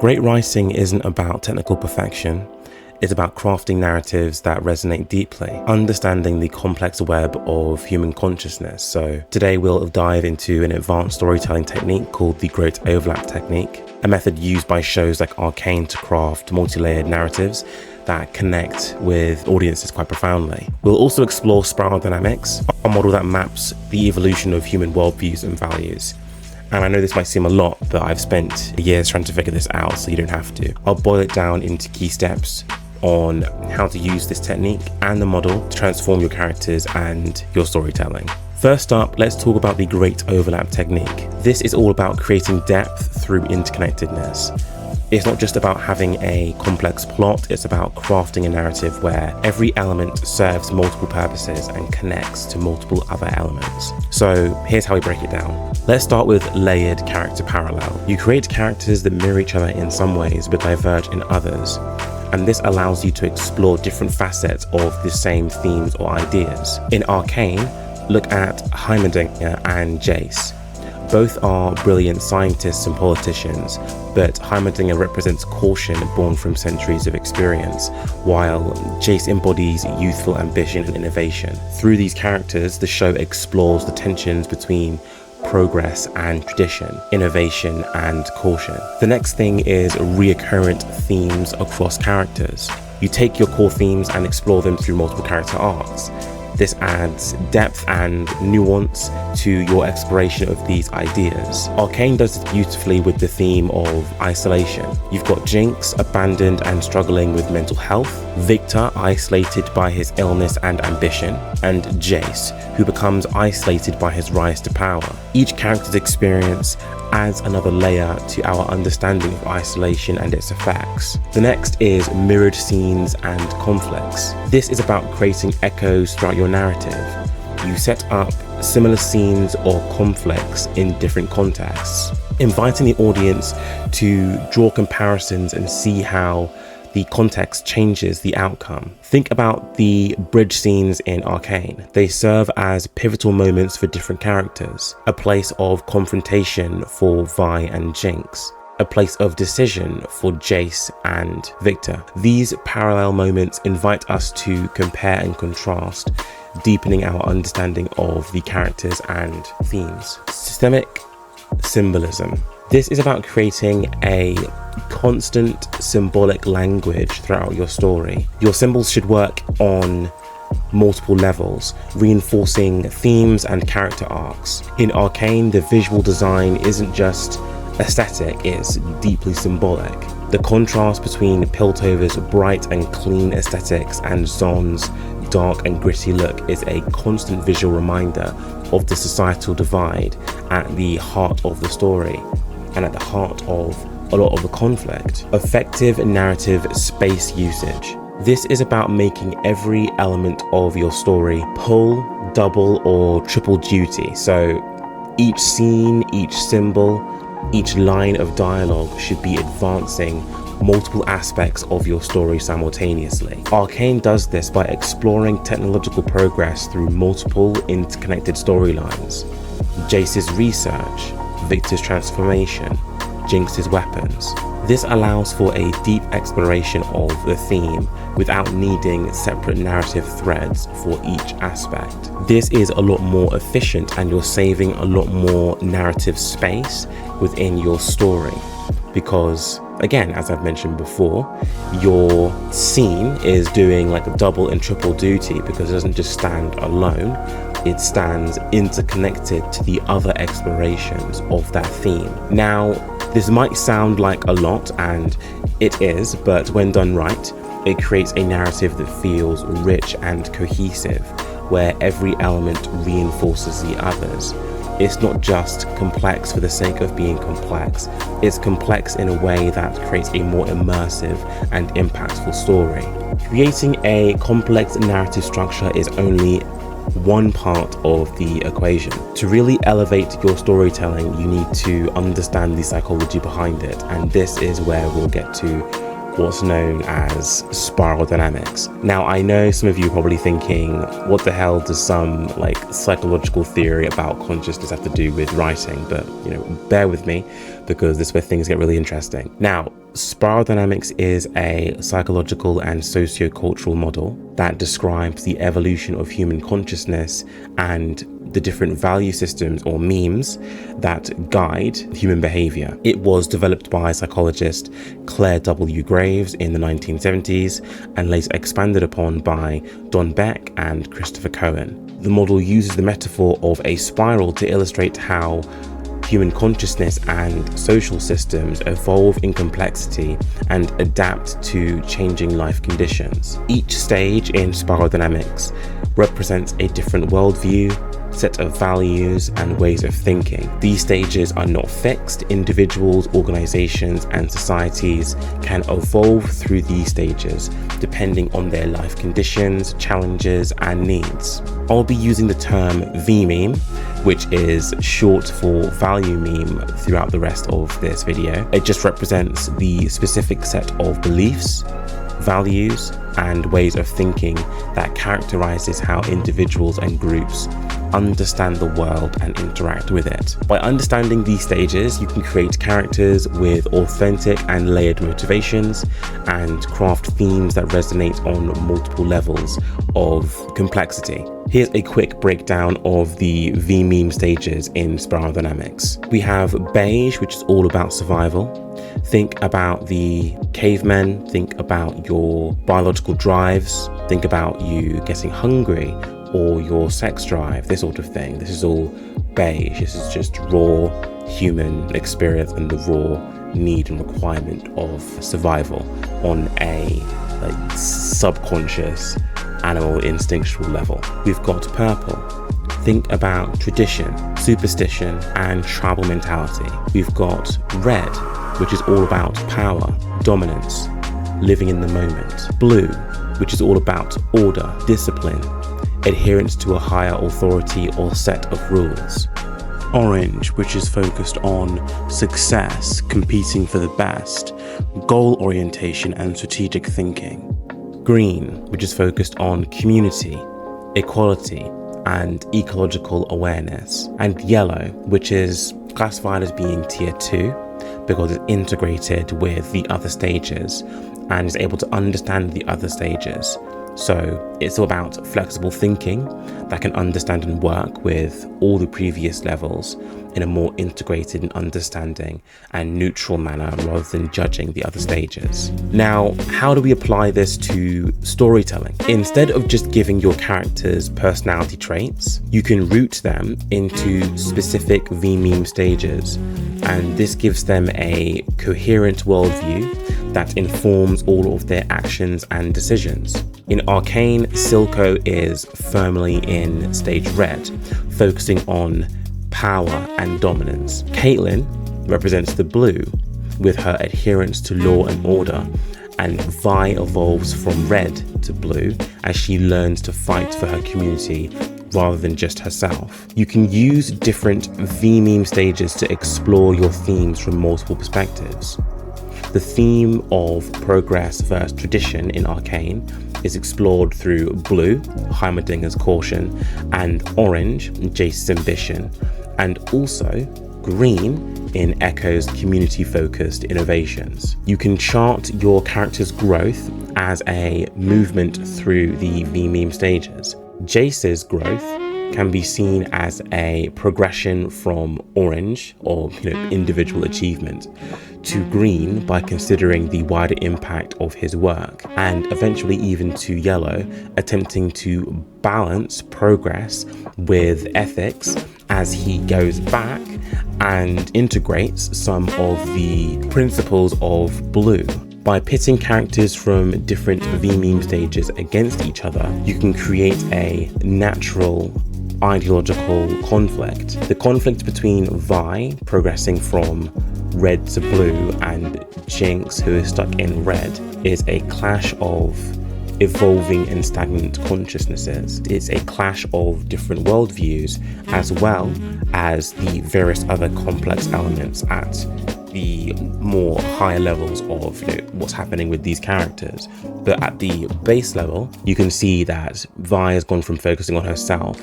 Great writing isn't about technical perfection. It's about crafting narratives that resonate deeply, understanding the complex web of human consciousness. So today we'll dive into an advanced storytelling technique called the Great Overlap Technique, a method used by shows like Arcane to craft multi-layered narratives that connect with audiences quite profoundly. We'll also explore spiral dynamics, a model that maps the evolution of human worldviews and values. And I know this might seem a lot, but I've spent years trying to figure this out, so you don't have to. I'll boil it down into key steps on how to use this technique and the model to transform your characters and your storytelling. First up, let's talk about the Great Overlap Technique. This is all about creating depth through interconnectedness. It's not just about having a complex plot, it's about crafting a narrative where every element serves multiple purposes and connects to multiple other elements. So here's how we break it down. Let's start with layered character parallel. You create characters that mirror each other in some ways but diverge in others. And this allows you to explore different facets of the same themes or ideas. In Arcane, look at Heimerdinger and Jace. Both are brilliant scientists and politicians, but Heimerdinger represents caution born from centuries of experience, while Jace embodies youthful ambition and innovation. Through these characters, the show explores the tensions between progress and tradition, innovation and caution. The next thing is recurrent themes across characters. You take your core themes and explore them through multiple character arcs. This adds depth and nuance to your exploration of these ideas. Arcane does this beautifully with the theme of isolation. You've got Jinx, abandoned and struggling with mental health, Victor, isolated by his illness and ambition, and Jace, who becomes isolated by his rise to power. Each character's experience adds another layer to our understanding of isolation and its effects. The next is mirrored scenes and conflicts. This is about creating echoes throughout your narrative. You set up similar scenes or conflicts in different contexts, inviting the audience to draw comparisons and see how the context changes the outcome. Think about the bridge scenes in Arcane. They serve as pivotal moments for different characters. A place of confrontation for Vi and Jinx. A place of decision for Jace and Victor. These parallel moments invite us to compare and contrast, deepening our understanding of the characters and themes. Systemic symbolism. This is about creating a constant symbolic language throughout your story. Your symbols should work on multiple levels, reinforcing themes and character arcs. In Arcane, the visual design isn't just aesthetic, it's deeply symbolic. The contrast between Piltover's bright and clean aesthetics and Zon's dark and gritty look is a constant visual reminder of the societal divide at the heart of the story and at the heart of a lot of the conflict. Effective narrative space usage. This is about making every element of your story pull, double, or triple duty. So each scene, each symbol, each line of dialogue should be advancing multiple aspects of your story simultaneously. Arcane does this by exploring technological progress through multiple interconnected storylines. Jace's research, Victor's transformation, Jinx's weapons. This allows for a deep exploration of the theme without needing separate narrative threads for each aspect. This is a lot more efficient and you're saving a lot more narrative space within your story because, again, as I've mentioned before, your scene is doing like a double and triple duty because it doesn't just stand alone, it stands interconnected to the other explorations of that theme. Now, this might sound like a lot, and it is, but when done right, it creates a narrative that feels rich and cohesive, where every element reinforces the others. It's not just complex for the sake of being complex, it's complex in a way that creates a more immersive and impactful story. Creating a complex narrative structure is only one part of the equation. To really elevate your storytelling, you need to understand the psychology behind it, and this is where we'll get to what's known as spiral dynamics. Now, I know some of you are probably thinking, what the hell does some like psychological theory about consciousness have to do with writing? But bear with me, because this is where things get really interesting. Now, spiral dynamics is a psychological and socio-cultural model that describes the evolution of human consciousness and the different value systems or memes that guide human behavior. It was developed by psychologist Claire W. Graves in the 1970s and later expanded upon by Don Beck and Christopher Cohen. The model uses the metaphor of a spiral to illustrate how human consciousness and social systems evolve in complexity and adapt to changing life conditions. Each stage in spiral dynamics represents a different worldview, set of values, and ways of thinking. These stages are not fixed. Individuals, organizations, and societies can evolve through these stages depending on their life conditions, challenges, and needs. I'll be using the term V-meme, which is short for value meme, throughout the rest of this video. It just represents the specific set of beliefs, values, and ways of thinking that characterizes how individuals and groups understand the world and interact with it. By understanding these stages, you can create characters with authentic and layered motivations and craft themes that resonate on multiple levels of complexity. Here's a quick breakdown of the V-meme stages in spiral dynamics. We have beige, which is all about survival. Think about the cavemen, think about your biological drives, think about you getting hungry or your sex drive, this sort of thing. This is all beige. This is just raw human experience and the raw need and requirement of survival on a subconscious animal instinctual level. We've got purple. Think about tradition, superstition, and tribal mentality. We've got red, which is all about power, dominance, living in the moment. Blue, which is all about order, discipline, adherence to a higher authority or set of rules. Orange, which is focused on success, competing for the best, goal orientation, and strategic thinking. Green, which is focused on community, equality, and ecological awareness. And yellow, which is classified as being tier 2 because it's integrated with the other stages and is able to understand the other stages. So it's all about flexible thinking that can understand and work with all the previous levels in a more integrated and understanding and neutral manner rather than judging the other stages. Now, how do we apply this to storytelling? Instead of just giving your characters personality traits, you can root them into specific V-meme stages, and this gives them a coherent worldview that informs all of their actions and decisions. In Arcane, Silco is firmly in stage red, focusing on power and dominance. Caitlin represents the blue, with her adherence to law and order, and Vi evolves from red to blue as she learns to fight for her community rather than just herself. You can use different V-meme stages to explore your themes from multiple perspectives. The theme of progress versus tradition in Arcane is explored through blue, Heimerdinger's caution, and orange, Jace's ambition, and also green in Echo's community-focused innovations. You can chart your character's growth as a movement through the V-meme stages. Jace's growth can be seen as a progression from orange, or individual achievement, to green by considering the wider impact of his work, and eventually even to yellow, attempting to balance progress with ethics as he goes back and integrates some of the principles of blue. By pitting characters from different V-meme stages against each other, you can create a natural ideological conflict. The conflict between Vi progressing from red to blue and Jinx, who is stuck in red, is a clash of evolving and stagnant consciousnesses. It's a clash of different worldviews, as well as the various other complex elements at the more higher levels of what's happening with these characters. But at the base level, you can see that Vi has gone from focusing on herself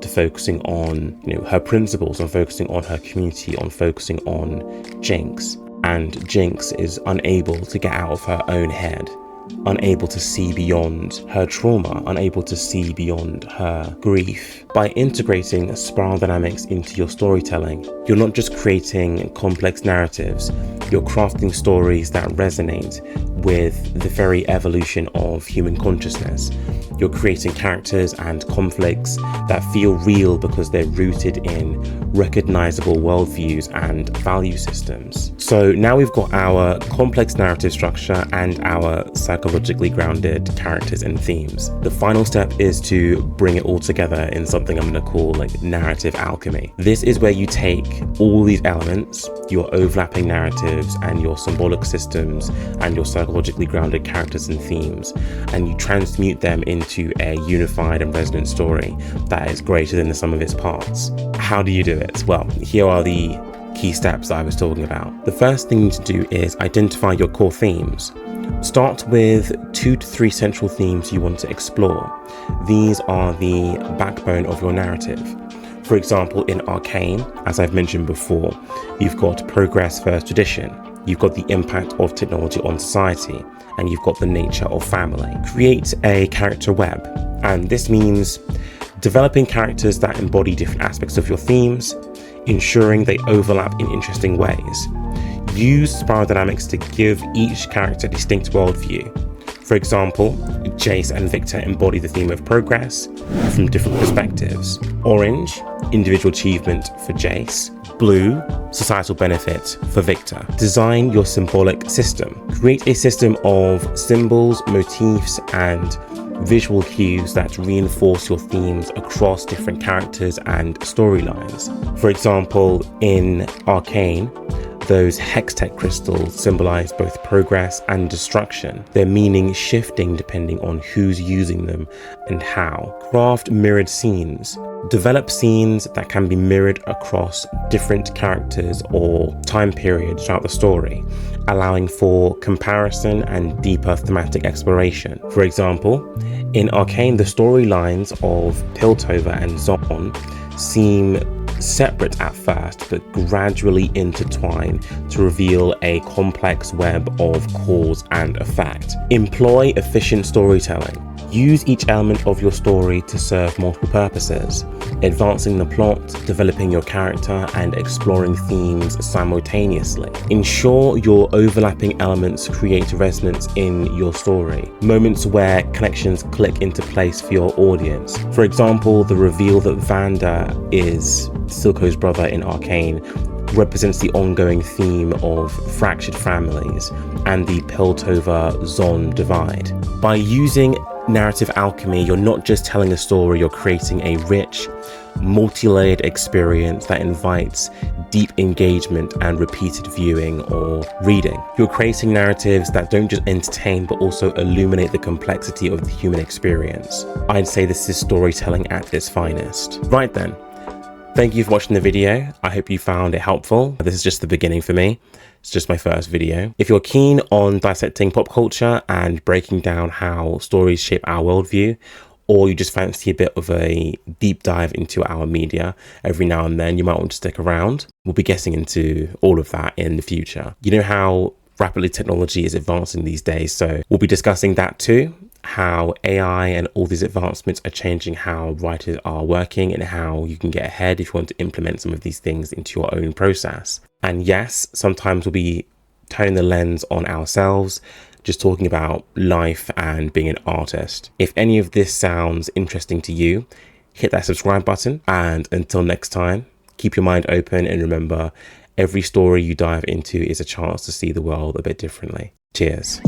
to focusing on her principles, on focusing on her community, on focusing on Jinx. And Jinx is unable to get out of her own head, unable to see beyond her trauma, unable to see beyond her grief. By integrating spiral dynamics into your storytelling, you're not just creating complex narratives, you're crafting stories that resonate with the very evolution of human consciousness. You're creating characters and conflicts that feel real because they're rooted in recognizable worldviews and value systems. So now we've got our complex narrative structure and our psychologically grounded characters and themes. The final step is to bring it all together in something I'm going to call narrative alchemy. This is where you take all these elements, your overlapping narratives and your symbolic systems and your psychologically grounded characters and themes, and you transmute them into a unified and resonant story that is greater than the sum of its parts. How do you do it? Well, here are the key steps I was talking about. The first thing you need to do is identify your core themes. Start with 2 to 3 central themes you want to explore. These are the backbone of your narrative. For example, in Arcane, as I've mentioned before, you've got progress versus tradition, you've got the impact of technology on society, and you've got the nature of family. Create a character web, and this means developing characters that embody different aspects of your themes, ensuring they overlap in interesting ways. Use spiral dynamics to give each character a distinct worldview. For example, Jace and Victor embody the theme of progress from different perspectives. Orange, individual achievement for Jace. Blue, societal benefit for Victor. Design your symbolic system. Create a system of symbols, motifs, and visual cues that reinforce your themes across different characters and storylines. For example, in Arcane, those hextech crystals symbolize both progress and destruction, their meaning shifting depending on who's using them and how. Craft mirrored scenes. Develop scenes that can be mirrored across different characters or time periods throughout the story, allowing for comparison and deeper thematic exploration. For example, in Arcane, the storylines of Piltover and Zon seem separate at first, but gradually intertwine to reveal a complex web of cause and effect. Employ efficient storytelling. Use each element of your story to serve multiple purposes, advancing the plot, developing your character, and exploring themes simultaneously. Ensure your overlapping elements create resonance in your story, moments where connections click into place for your audience. For example, the reveal that Vanda is Silco's brother in Arcane represents the ongoing theme of fractured families and the Piltover-Zon divide. By using narrative alchemy, you're not just telling a story, you're creating a rich, multi-layered experience that invites deep engagement and repeated viewing or reading. You're creating narratives that don't just entertain but also illuminate the complexity of the human experience. I'd say this is storytelling at its finest. Right then, thank you for watching the video. I hope you found it helpful. This is just the beginning for me. It's just my first video. If you're keen on dissecting pop culture and breaking down how stories shape our worldview, or you just fancy a bit of a deep dive into our media every now and then, you might want to stick around. We'll be getting into all of that in the future. You know how rapidly technology is advancing these days, so we'll be discussing that too. How AI and all these advancements are changing how writers are working and how you can get ahead if you want to implement some of these things into your own process. And yes, sometimes we'll be turning the lens on ourselves, just talking about life and being an artist. If any of this sounds interesting to you, hit that subscribe button. And until next time, keep your mind open and remember, every story you dive into is a chance to see the world a bit differently. Cheers.